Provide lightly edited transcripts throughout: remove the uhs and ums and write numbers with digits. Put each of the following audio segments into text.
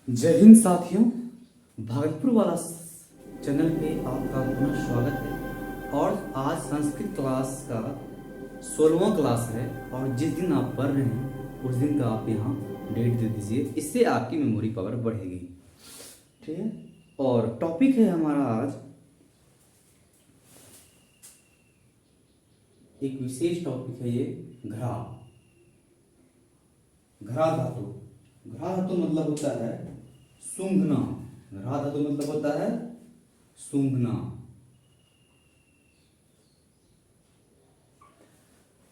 जय हिंद साथियों। भागलपुर वाला चैनल पे आपका पुनः स्वागत है। और आज संस्कृत क्लास का 16वां क्लास है और जिस दिन आप पढ़ रहे हैं उस दिन का आप यहाँ डेट दे दीजिए, इससे आपकी मेमोरी पावर बढ़ेगी। ठीक है। और टॉपिक है हमारा आज एक विशेष टॉपिक है, ये घ्रा घ्रा धातु। घ्रा धातु मतलब होता है सूंघना। घ्रा धातु मतलब होता है सूंघना।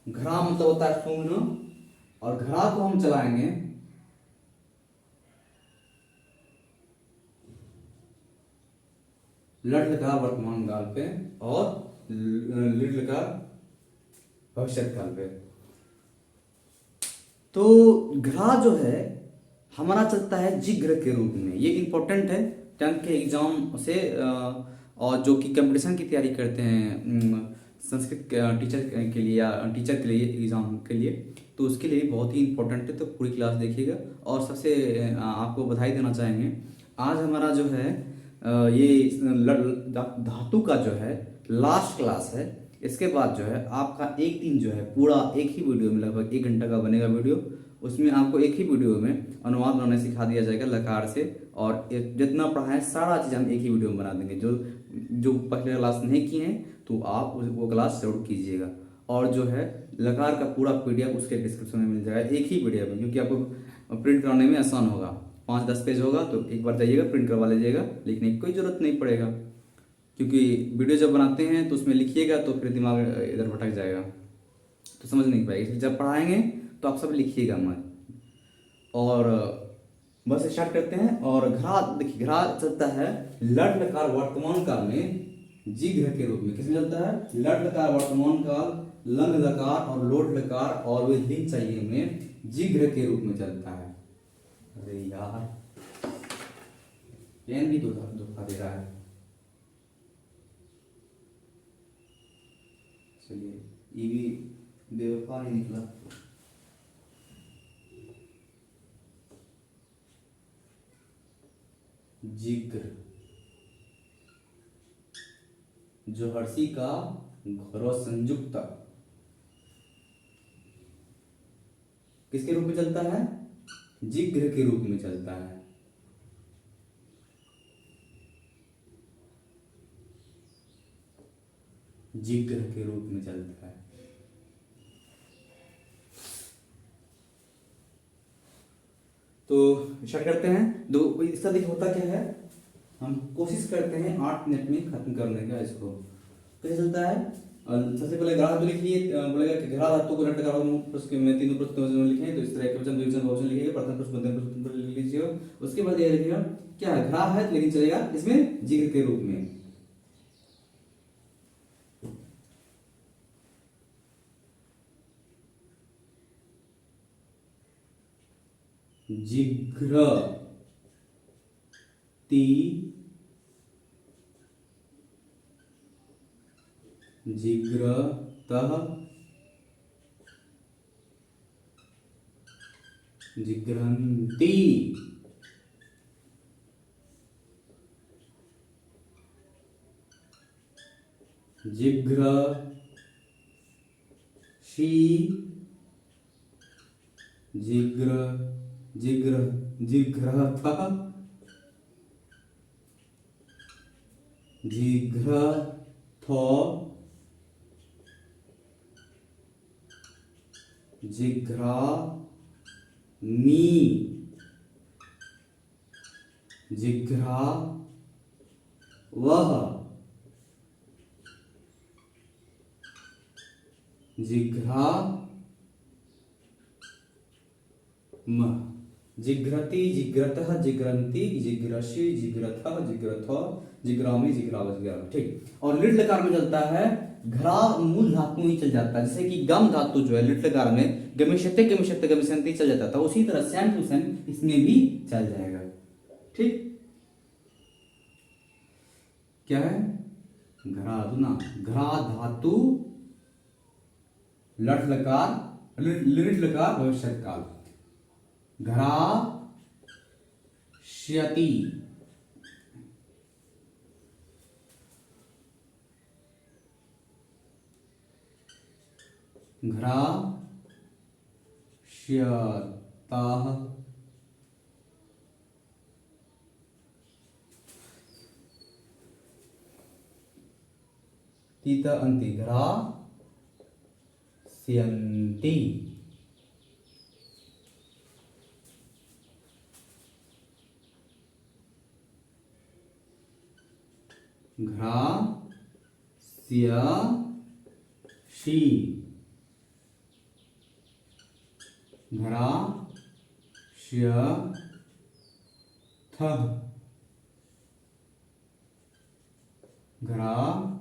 घ्रा मतलब होता है सूंघना और घ्रा को हम चलाएंगे लट लकार वर्तमान काल पे और लिट लकार भविष्य काल पे। तो घ्रा जो है हमारा चलता है जिग्र के रूप में। ये इंपॉर्टेंट है 10th के एग्जाम से और जो कि कंपटीशन की तैयारी करते हैं संस्कृत टीचर के लिए या टीचर के लिए एग्जाम के लिए, तो उसके लिए बहुत ही इंपॉर्टेंट है। तो पूरी क्लास देखिएगा। और सबसे आपको बधाई देना चाहेंगे, आज हमारा जो है ये धातु का जो है लास्ट क्लास है। इसके बाद जो है आपका एक दिन जो है पूरा एक ही वीडियो में लगभग 1 घंटा का बनेगा वीडियो। उसमें आपको एक ही वीडियो में अनुवाद बनाने सिखा दिया जाएगा लकार से, और जितना पढ़ा है सारा चीज़ हम एक ही वीडियो में बना देंगे। जो जो पहले क्लास नहीं किए हैं तो आप वो क्लास जरूर कीजिएगा। और जो है लकार का पूरा पीडीएफ उसके डिस्क्रिप्शन में मिल जाएगा एक ही पीडीएफ में, क्योंकि आपको प्रिंट कराने में आसान होगा। 5-10 पेज होगा तो एक बार जाइएगा प्रिंट करवा लीजिएगा, लिखने की कोई ज़रूरत नहीं पड़ेगा। क्योंकि वीडियो जब बनाते हैं तो उसमें लिखिएगा तो फिर दिमाग इधर भटक जाएगा, तो समझ नहीं पाएगी। इसलिए जब पढ़ाएंगे तो आप सब लिखिएगा मत। और बस स्टार्ट करते हैं। और घ्रा, देखिए घ्रा चलता है लट लकार वर्तमान काल में जिघ्र के रूप में। किसमें चलता है? लट लकार वर्तमान काल, लंग लकार और लोट लकार और वे दिन चाहिए में जिघ्र के रूप में चलता है। अरे यार पेन भी धोखा दे रहा है। चलिए ये भी बेवफा नहीं निकला। जिग्र जो हर्षी का घोरो संयुक्त किसके रूप में चलता है? जिग्र के रूप में चलता है। जिग्र के रूप में चलता है। तो स्टार्ट करते हैं। दो इसका देखिए होता क्या है, हम कोशिश करते हैं 8 मिनट में खत्म करने का। इसको कैसे चलता है? सबसे पहले घ्रा धातु लिखिए। बोलेगा कि घ्रा धातु को लट लकार प्रश्न में तीनों प्रश्न लिखें। तो इस तरह के वचन द्विवचन बहुवचन लिखिए, प्रथम प्रश्न मध्यम प्रश्न लिख लीजिए। उसके बाद ये लिखिएगा क्या है, घ्रा है लेकिन चलेगा इसमें जिग्र के रूप में। जिघ्र ती जिघ्रतः जिघ्रन्ति जिघ्रषि जिघ्रतः जिघ्रथो जिघ्रामि जिघ्रावः जिघ्राम जिघ्रति जिघ्रतः जिघ्रन्ति जिघ्रषि जिघ्रथः जिघ्रथो जिघ्रामि जिघ्रावः जिघ्रावः। ठीक। और लिट लकार में चलता है घ्रा मूल धातु ही चल जाता है। जैसे कि गम धातु जो है लिट लकार में गमिष्यते गमिष्यते गमिष्यन्ति चल जाता था, उसी तरह सेम टू सेम इसमें भी चल जाएगा। ठीक। क्या है? घ्रा घ्रा धातु लट लकार लिट लकार भविष्य काल। घ्रा श्यति, घ्रास्यतः, तीत अंति, घ्रास्यन्ति, घ्रास्यसि, घ्रास्यथः, घ्रास्यथो,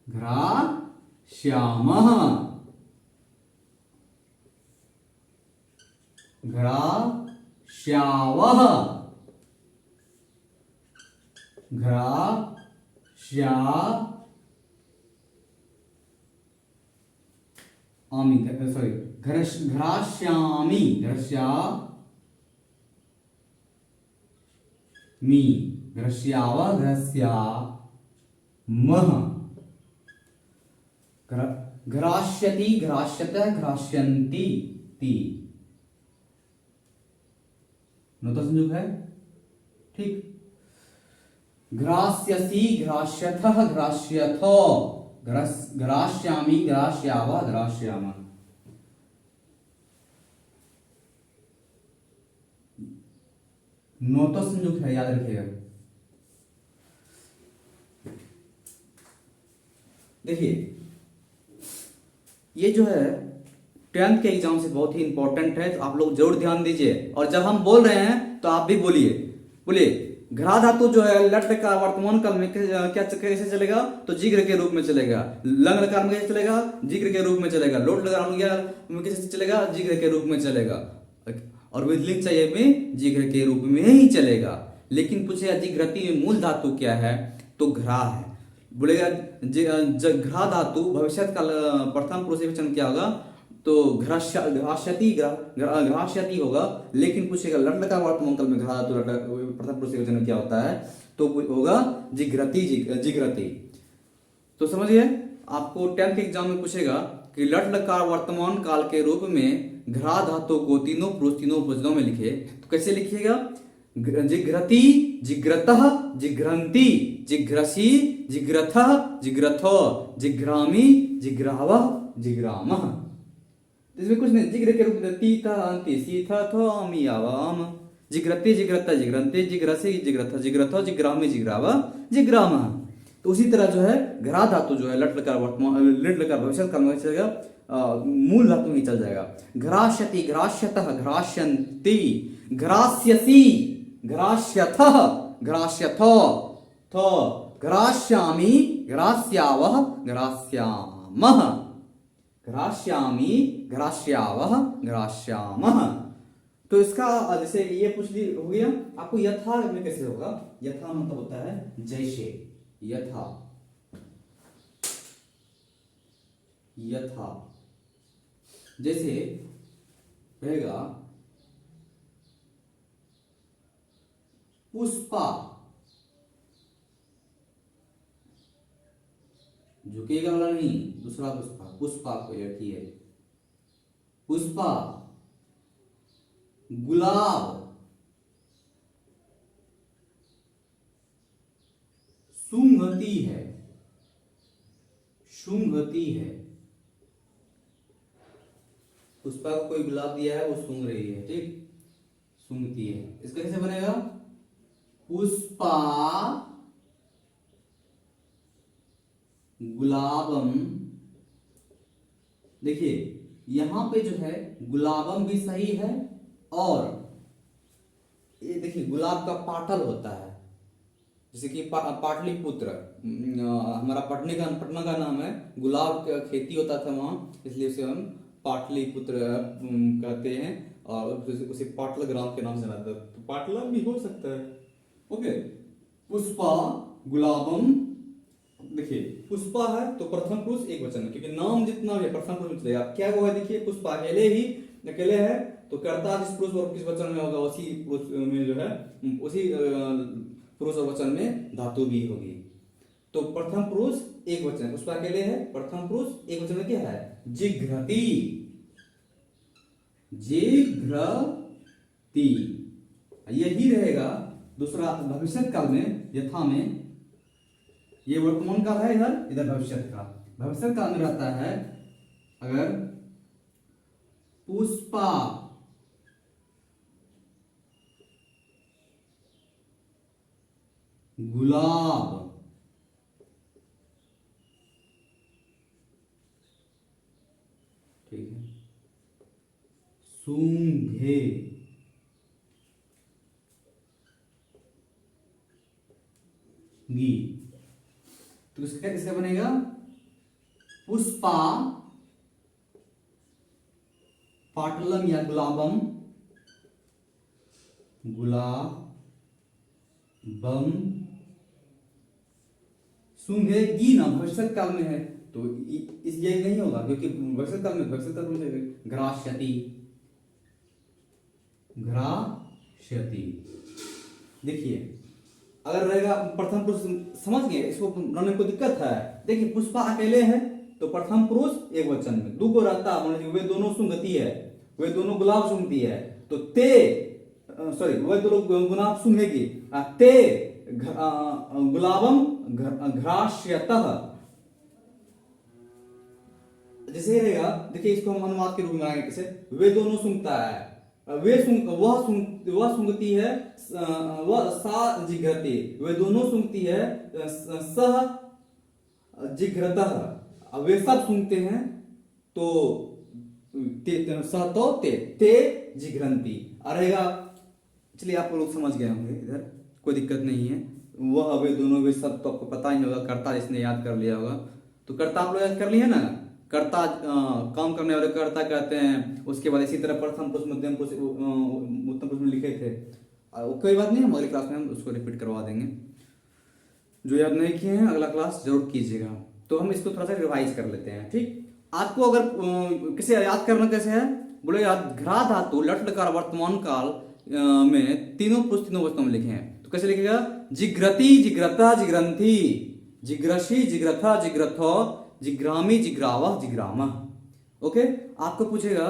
घ्रास्यामः, घ्रास्यावः, घ्रास्यामि, सॉरी, घ्रास्यामि, घ्रास्यामि, घ्रास्यावः, घ्रास्यामः, घ्रास्यति, घ्रास्यतः, घ्रास्यन्ति, ती नोता संयुग है, ठीक। घ्रास्यसि, घ्रास्यथः, घ्रास्यथो, घ्रास्यामि, घ्रास्यावः, घ्रास्यामः। नोता संयुग है, याद रखिएगा। देखिए ये जो है 10th के एग्जाम से बहुत ही इंपॉर्टेंट है, तो आप लोग जरूर ध्यान दीजिए। और जब हम बोल रहे हैं तो आप भी बोलिए, घ्रा धातु जो है लट लकार वर्तमान काल में क्या कैसे चलेगा, तो जिग्र के रूप में चलेगा। लंग लकार में कैसे चलेगा, जिग्र के रूप में चलेगा। लोट लकार में कैसे चलेगा, जिग्र के रूप में चलेगा। और विधिलिंग चाहिए में जिग्र के रूप में ही चलेगा। लेकिन पूछेगा जिग्रति में मूल धातु क्या है, तो घ्रा है। बोलेगा घ्रा धातु भविष्य काल प्रथम पुरुष वचन क्या होगा, तो घ्रास्यति होगा। लेकिन पूछेगा लट लकार वर्तमान काल में घ्रा धातु प्रथम पुरुष वचन क्या होता है, तो होगा जिग्रति, जिग्रति। तो समझिए, आपको 10th के एग्जाम में पूछेगा कि लट लकार वर्तमान काल के रूप में घ्रा धातु को तीनों पुरुष तीनों वचनों में लिखे, तो कैसे लिखिएगा, जिघ्रति, जिघ्रतः, जिघ्रन्ति, जिघ्रसि, जिघ्रथः, जिघ्रथो, जिघ्रामि, जिघ्रावः, जिघ्रामः। इसमें कुछ नहीं, जिग्र के रूप में तीता अंति सीथा थो अमी आवाम, जिग्रति, जिग्रता, जिग्रन्ति, जिग्रसि, जिग्रथ, जिग्रथो, जिग्रामि, जिग्रावा, जिग्रामः। तो उसी तरह जो है घ्रा धातु जो है लट लकार वर्तमान लट लकार भविष्य काल में चलेगा, मूल धातु में चल जाएगा। घ्रास्यति, घ्रास्यतः, घ्रास्यन्ति, घ्रास्यसि, घ्रास्यथः, घ्रास्यथो, थो, घ्रास्यामि, घ्रास्यावः, घ्रास्यामः, घ्रास्यामि, घ्रास्यावः, घ्रास्यामः। तो इसका जैसे ये पूछ ली हो गया। आपको यथा में कैसे होगा, यथा मतलब होता है जैसे, यथा, यथा जैसे रहेगा पुष्पा, झुकेगा वाला नहीं, दूसरा पुष्पा, पुष्पा को लड़की है, पुष्पा, गुलाब, सुंघती है, सुंघती है। पुष्पा को कोई गुलाब दिया है, वो सूंघ रही है, ठीक, सूंघती है। इसका कैसे बनेगा, पुष्पा गुलाबम। देखिए यहां पे जो है गुलाबम भी सही है, और ये देखिए गुलाब का पाटल होता है, जैसे कि पाटलिपुत्र, हमारा पटना का नाम है, गुलाब का खेती होता था वहां, इसलिए उसे हम पाटलिपुत्र कहते हैं, और उसे पाटल ग्राम के नाम से जाना जाता है। तो पाटला भी हो सकता है। ओके, पुष्पा गुलाबम देखिए पुष्पा है तो प्रथम पुरुष एक वचन है, क्योंकि नाम जितना भी है प्रथम पुरुष में चलेगा। क्या होगा देखिए, पुष्पा अकेले है तो कर्ता जिस पुरुष और किस वचन में होगा उसी पुरुष में जो है उसी पुरुष और वचन में धातु भी होगी। तो प्रथम पुरुष एक वचन, पुष्पा अकेले है, प्रथम पुरुष एक वचन में क्या है, जिघ्रति। जिघ्रति यही रहेगा। दूसरा भविष्य काल में यथा में, ये वर्तमान काल है, इधर इधर भविष्य का। भविष्य काल में रहता है अगर पुष्पा गुलाब ठीक है सूंघे गी, तो इसका किसका बनेगा, पुष्पा पाटलम या गुलाबम, गुलाबम सूंघेगी ना, भविष्य काल में है तो इस ये नहीं होगा, क्योंकि भविष्य काल में घ्रास्यति। घ्रास्यति देखिए अगर रहेगा प्रथम पुरुष, समझ गए इसको बनाने में कोई दिक्कत है। देखिए पुष्पा अकेले है तो प्रथम पुरुष एक वचन में, दो को रहता वे दोनों सूंघती है, वे दोनों गुलाब सूंघती है, तो ते सॉरी वे दोनों गुलाब सूंघेगी, ते गुलाबम घ्रास्यतः। जैसे रहेगा देखिए, इसको हम अनुवाद के रूप में बनाएंगे कैसे, वे दोनों सूंघता है, वह सूंघती है, वह सा जिघ्रते, वे दोनों सूंघती है, सह जिघ्रतः, वे सब सूंघते हैं, तो सह तो ते जिघ्रंती रहेगा। चलिए आप लोग समझ गए होंगे, इधर कोई दिक्कत नहीं है। वह वे दोनों वे सब तो आपको पता ही होगा, कर्ता जिसने याद कर लिया होगा, तो कर्ता आप लोग याद कर लिए ना, कर्ता काम करने वाले कर्ता कहते हैं। उसके बाद इसी तरह प्रथम पुरुष मध्यम पुरुष उत्तम पुरुष में लिखे थे, कोई बात नहीं, हम अगली क्लास में हम उसको रिपीट करवा देंगे। जो याद नहीं किए हैं अगला क्लास जरूर कीजिएगा। तो हम इसको थोड़ा सा रिवाइज कर लेते हैं, ठीक। आपको अगर किसे याद करना कैसे है, बोले याद, घ्रा धातु लट लकार वर्तमान काल में तीनों पुरुष तीनों वचनों में लिखे हैं, तो कैसे लिखेगा, जिघ्रति जिघ्रता जिघ्रंथि, जिघ्रषि जिघ्रथा जिघ्रथो, जिघ्रामी जिघ्रावः जिघ्रामः। ओके, आपको पूछेगा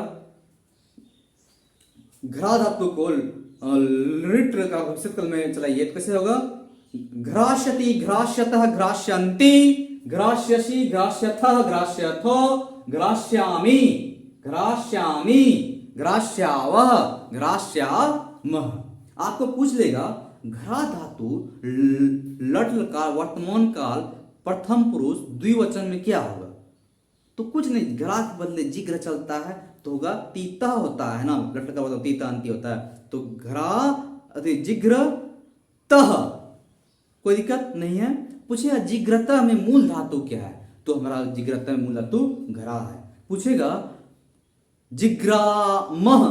घ्रा धातु को लिट का भविष्य काल में चलाइए, तो कैसे होगा, घ्रास्यति घ्रास्यतः घ्रास्यन्ति, घ्रास्यसि घ्रास्यथः घ्रास्यथो, घ्रास्यामि घ्रास्यामि, घ्रास्यावः घ्रास्यामः। आपको पूछ लेगा घ्रा धातु लट लकार वर्तमान काल प्रथम पुरुष द्विवचन में क्या होगा, तो कुछ नहीं, घ्रा के बदले जिग्र चलता है तो होगा तीता होता है ना, लट लकार मतलब तीता अंति होता है, तो घ्रा जिग्र तह, कोई दिक्कत नहीं है। पूछेगा जिग्रता में मूल धातु क्या है, तो हमारा जिग्रता में मूल धातु घ्रा है। पूछेगा जिग्रामः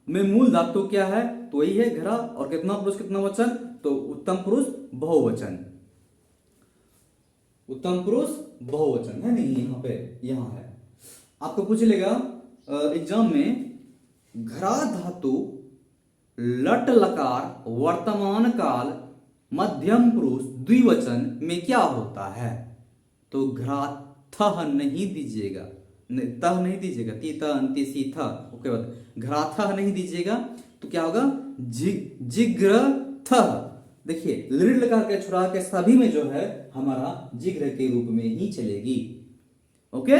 में मूल धातु क्या है, तो वही है घ्रा, और कितना पुरुष कितना वचन, तो उत्तम पुरुष बहुवचन, उत्तम पुरुष बहुवचन है नहीं, यहाँ पे यहाँ है। आपको पूछ लेगा एग्जाम में, घ्रा धातु लट लकार वर्तमान काल मध्यम पुरुष द्विवचन में क्या होता है, तो घ्रा थह नहीं दीजिएगा, तह नहीं दीजिएगा, तीता अंति सी था, ओके बात, घ्राथह नहीं दीजिएगा, तो क्या होगा, जिग्रथह। देखिए लिट लकार के छुड़ा के सभी में जो है हमारा जिग्र के रूप में ही चलेगी। ओके,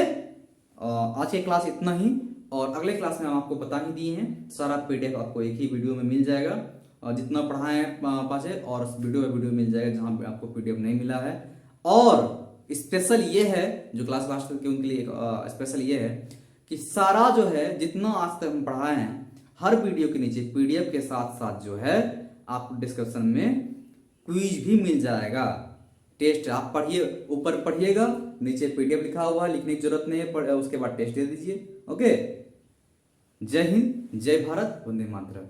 आज के क्लास इतना ही, और अगले क्लास में हम आपको बता ही दिए हैं, सारा पीडीएफ आपको एक ही वीडियो में मिल जाएगा, और जितना पढ़ाए हैं पासे, और वीडियो मिल जाएगा जहां पे आपको पीडीएफ नहीं मिला है। और स्पेशल ये है जो क्लास के उनके लिए स्पेशल ये है कि सारा जो है जितना आज तक हम पढ़ाए हैं, हर वीडियो के नीचे पीडीएफ के साथ साथ जो है आपको डिस्क्रिप्शन में क्विज भी मिल जाएगा। टेस्ट आप पढ़िए, ऊपर पढ़िएगा, नीचे पीडीएफ लिखा हुआ है, लिखने की जरूरत नहीं है, उसके बाद टेस्ट दे दीजिए। ओके, जय हिंद, जय भारत, वंदे मातरम।